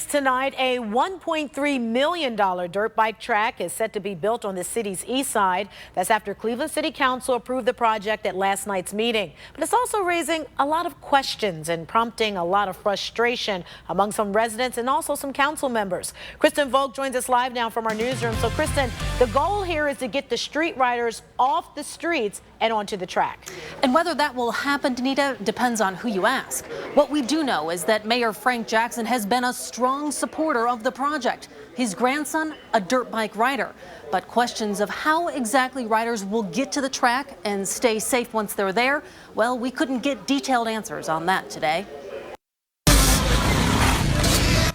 tonight, a $1.3 million dirt bike track is set to be built on the city's east side. That's after Cleveland City Council approved the project at last night's meeting. But it's also raising a lot of questions and prompting a lot of frustration among some residents and also some council members. Kristen Volk joins us live now from our newsroom. So, Kristen, the goal here is to get the street riders off the streets and onto the track. And whether that will happen, Danita, depends on who you ask. What we do know is that Mayor Frank Jackson has been a strong supporter of the project. His grandson, a dirt bike rider. But questions of how exactly riders will get to the track and stay safe once they're there, well, we couldn't get detailed answers on that today.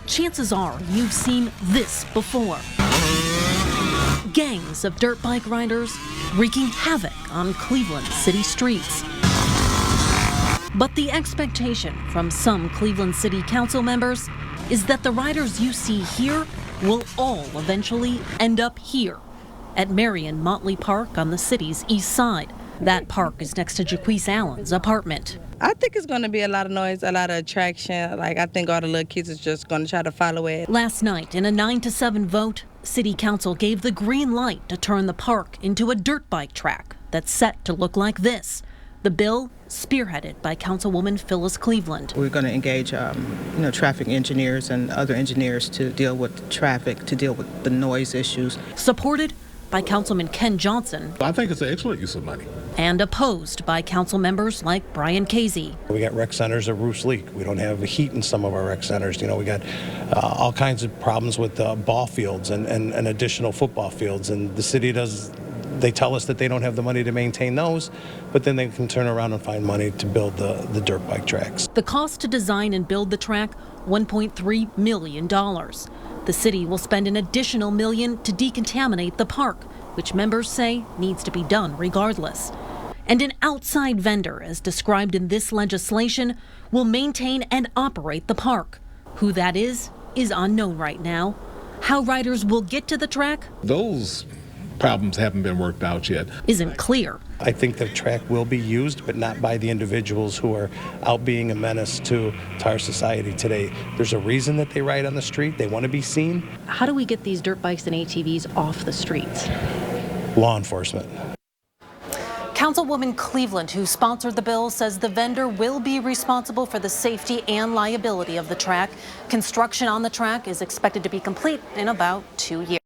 Chances are you've seen this before. Gangs of dirt bike riders wreaking havoc on Cleveland city streets. But the expectation from some Cleveland City Council members is that the riders you see here will all eventually end up here at Marion Motley Park on the city's east side. That park is next to Jaquise Allen's apartment. I think it's going to be a lot of noise, a lot of attraction. I think all the little kids is just going to try to follow it. Last night, in a 9-7 vote, City Council gave the green light to turn the park into a dirt bike track that's set to look like this. The bill spearheaded by Councilwoman Phyllis Cleveland. We're going to engage, traffic engineers and other engineers to deal with traffic, to deal with the noise issues. Supported by Councilman Ken Johnson. I think it's an excellent use of money. And opposed by council members like Brian Casey. We got rec centers that roofs leak. We don't have heat in some of our rec centers. We got all kinds of problems with ball fields and additional football fields. And the city they tell us that they don't have the money to maintain those, but then they can turn around and find money to build the dirt bike tracks. The cost to design and build the track, $1.3 million. The city will spend an additional $1 million to decontaminate the park, which members say needs to be done regardless. And an outside vendor, as described in this legislation, will maintain and operate the park. Who that is unknown right now. How riders will get to the track? Those problems haven't been worked out yet. Isn't clear. I think the track will be used, but not by the individuals who are out being a menace to our society today. There's a reason that they ride on the street. They want to be seen. How do we get these dirt bikes and ATVs off the streets? Law enforcement. Councilwoman Cleveland, who sponsored the bill, says the vendor will be responsible for the safety and liability of the track. Construction on the track is expected to be complete in about 2 years.